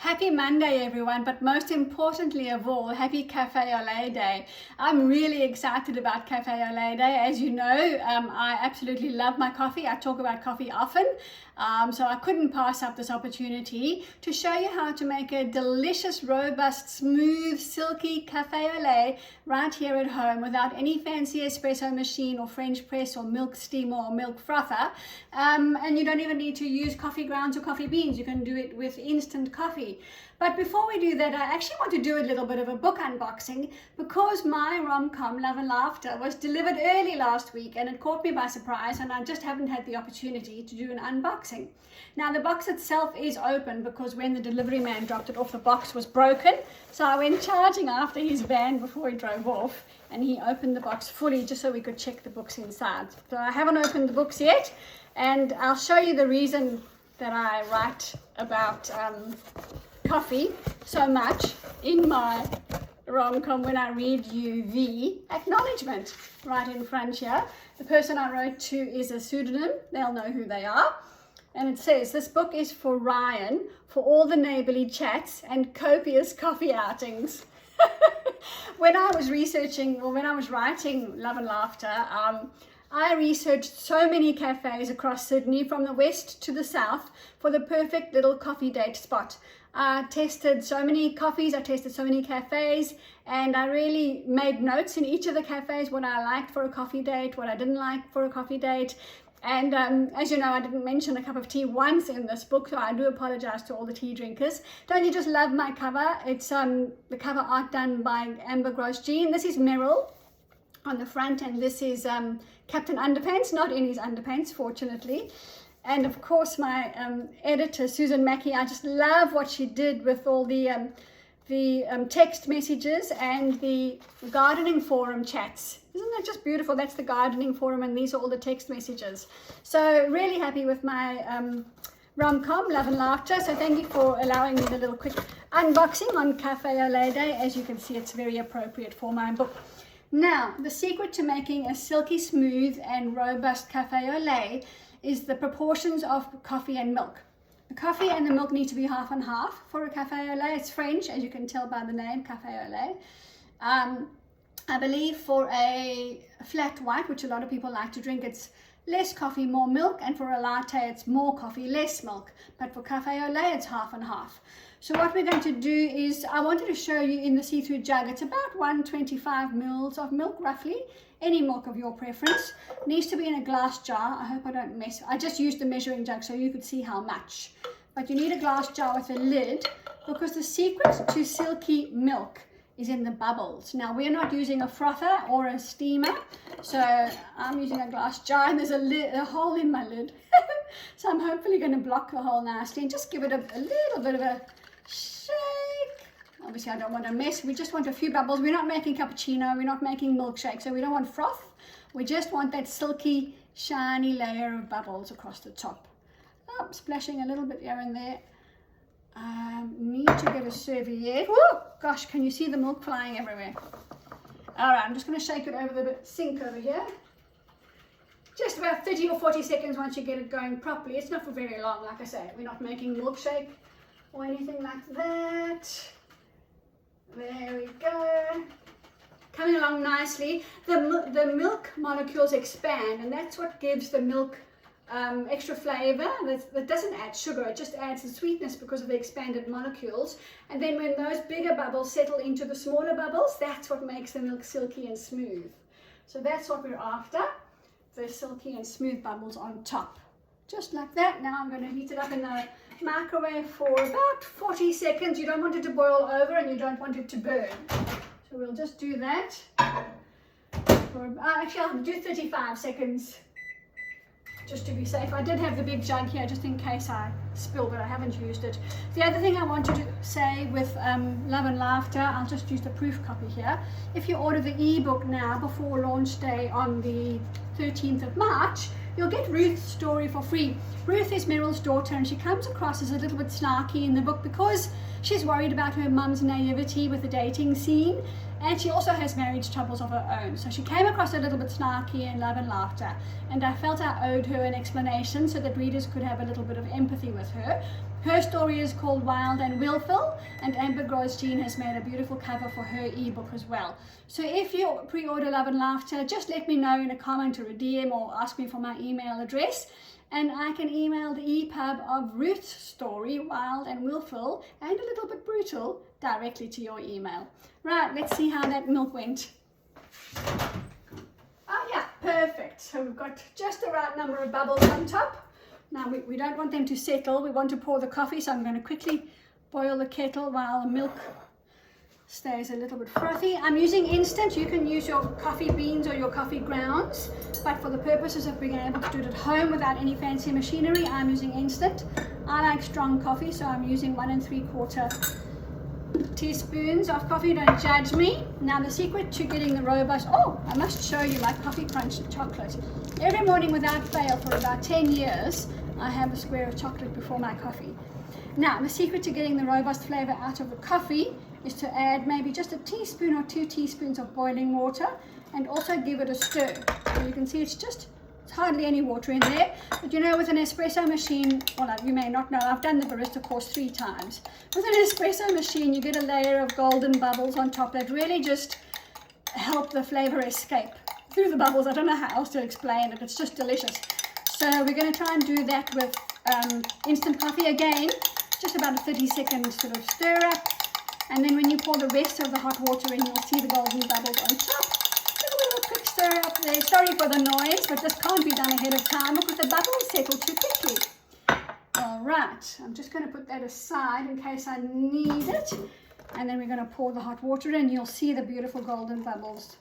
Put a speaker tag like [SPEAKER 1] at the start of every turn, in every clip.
[SPEAKER 1] Happy Monday, everyone, but most importantly of all, happy Café au Lait Day. I'm really excited about Café au Lait Day. As you know, I absolutely love my coffee. I talk about coffee often, so I couldn't pass up this opportunity to show you how to make a delicious, robust, smooth, silky Café au Lait right here at home without any fancy espresso machine or French press or milk steamer or milk frother. And you don't even need to use coffee grounds or coffee beans. You can do it with instant coffee. But before we do that, I actually want to do a little bit of a book unboxing because my rom-com Love and Laughter was delivered early last week and it caught me by surprise, and I just haven't had the opportunity to do an unboxing. Now the box itself is open because when the delivery man dropped it off, the box was broken, so I went charging after his van before he drove off, and he opened the box fully just so we could check the books inside. So I haven't opened the books yet, and I'll show you the reason that I write about coffee so much in my rom-com when I read you the acknowledgement right in front here. The person I wrote to is a pseudonym. They'll know who they are. And it says, this book is for Ryan for all the neighborly chats and copious coffee outings. When I was researching, or when I was writing Love and Laughter, I researched so many cafes across Sydney from the west to the south for the perfect little coffee date spot. I tested so many coffees, I tested so many cafes, and I really made notes in each of the cafes, what I liked for a coffee date, what I didn't like for a coffee date. And as you know, I didn't mention a cup of tea once in this book, so I do apologize to all the tea drinkers. Don't you just love my cover? It's the cover art done by Amber Grosjean. This is Meryl on the front, and this is Captain Underpants, not in his underpants, fortunately. And of course my editor, Susan Mackey, I just love what she did with all the text messages and the gardening forum chats. Isn't that just beautiful? That's the gardening forum, and these are all the text messages. So really happy with my rom-com, Love and Laughter. So thank you for allowing me the little quick unboxing on Café au Lait Day. As you can see, it's very appropriate for my book. Now, the secret to making a silky smooth and robust Café au Lait is the proportions of coffee and milk. The coffee and the milk need to be half and half for a Café au Lait. It's French, as you can tell by the name, Café au Lait. I believe for a flat white, which a lot of people like to drink, it's less coffee, more milk, and for a latte, it's more coffee, less milk. But for Café au Lait, it's half and half. So what we're going to do is, I wanted to show you in the see-through jug, it's about 125 mils of milk, roughly. Any milk of your preference. Needs to be in a glass jar. I hope I don't mess. I just used the measuring jug so you could see how much. But you need a glass jar with a lid, because the secret to silky milk is in the bubbles. Now, we're not using a frother or a steamer, so I'm using a glass jar, and there's a hole in my lid. So I'm hopefully going to block the hole nicely and just give it a little bit of a shake. Obviously, I don't want to mess. We just want a few bubbles. We're not making cappuccino. We're not making milkshake, so we don't want froth. We just want that silky, shiny layer of bubbles across the top. Oh, splashing a little bit here and there. Need to get a serviette. Whoa, gosh, can you see the milk flying everywhere? All right, I'm just going to shake it over the sink over here. Just about 30 or 40 seconds once you get it going properly. It's not for very long, like I say. We're not making milkshake or anything like that. There we go. Coming along nicely. The milk molecules expand, and that's what gives the milk extra flavor. That doesn't add sugar, it just adds the sweetness because of the expanded molecules. And then when those bigger bubbles settle into the smaller bubbles, that's what makes the milk silky and smooth. So that's what we're after, the silky and smooth bubbles on top. Just like that. Now I'm going to heat it up in the microwave for about 40 seconds. You don't want it to boil over, and you don't want it to burn. So we'll just do that. Actually, I'll do 35 seconds. Just to be safe. I did have the big jug here just in case I spill, but I haven't used it. The other thing I wanted to say with Love and Laughter, I'll just use the proof copy here. If you order the ebook now before launch day on the 13th of March, you'll get Ruth's story for free. Ruth is Meryl's daughter, and she comes across as a little bit snarky in the book because she's worried about her mum's naivety with the dating scene. And she also has marriage troubles of her own. So she came across a little bit snarky in Love and Laughter. And I felt I owed her an explanation so that readers could have a little bit of empathy with her. Her story is called Wild and Wilful, and Amber Grosjean has made a beautiful cover for her ebook as well. So if you pre-order Love and Laughter, just let me know in a comment or a DM, or ask me for my email address, and I can email the EPUB of Ruth's story, Wild and Wilful, and a little bit brutal, directly to your email. Right, let's see how that milk went. Oh yeah, perfect. So we've got just the right number of bubbles on top. Now we don't want them to settle, we want to pour the coffee, so I'm going to quickly boil the kettle while the milk stays a little bit frothy. I'm using instant. You can use your coffee beans or your coffee grounds, but for the purposes of being able to do it at home without any fancy machinery, I'm using instant. I like strong coffee, so I'm using 1 3/4 teaspoons of coffee. Don't judge me. Now the secret to getting the robust, oh, I must show you my coffee crunch chocolate. Every morning without fail for about 10 years, I have a square of chocolate before my coffee. Now the secret to getting the robust flavor out of the coffee is to add maybe just a teaspoon or 2 teaspoons of boiling water, and also give it a stir. So you can see it's hardly any water in there, but you know, with an espresso machine, well, you may not know, I've done the barista course 3 times. With an espresso machine, you get a layer of golden bubbles on top that really just help the flavor escape through the bubbles. I don't know how else to explain it. It's just delicious. So we're going to try and do that with instant coffee again. Just about a 30-second sort of stir up, and then when you pour the rest of the hot water in, you'll see the golden bubbles on top. Quick stir up there. Sorry for the noise, but this can't be done ahead of time because the bubbles settle too quickly. All right, I'm just going to put that aside in case I need it, and then we're going to pour the hot water in. You'll see the beautiful golden bubbles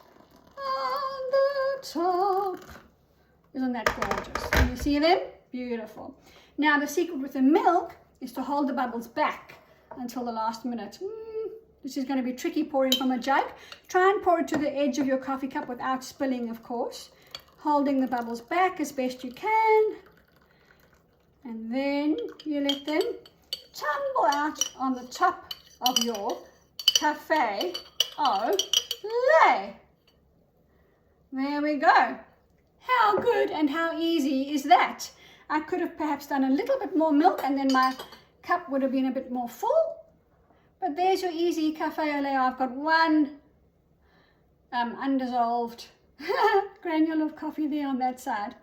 [SPEAKER 1] on the top. Isn't that gorgeous? Can you see them? Beautiful. Now the secret with the milk is to hold the bubbles back until the last minute. This is going to be tricky pouring from a jug. Try and pour it to the edge of your coffee cup without spilling, of course. Holding the bubbles back as best you can. And then you let them tumble out on the top of your Café au Lait. There we go. How good and how easy is that? I could have perhaps done a little bit more milk, and then my cup would have been a bit more full. But there's your easy Café au Lait. I've got 1 undissolved granule of coffee there on that side.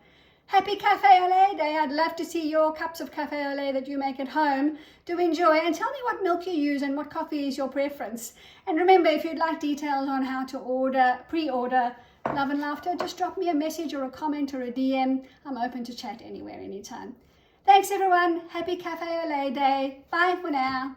[SPEAKER 1] Happy Café au Lait day. I'd love to see your cups of Café au Lait that you make at home. Do enjoy, and tell me what milk you use and what coffee is your preference. And remember, if you'd like details on how to pre-order Love and Laughter, just drop me a message or a comment or a DM. I'm open to chat anywhere, anytime. Thanks everyone. Happy Café au Lait day. Bye for now.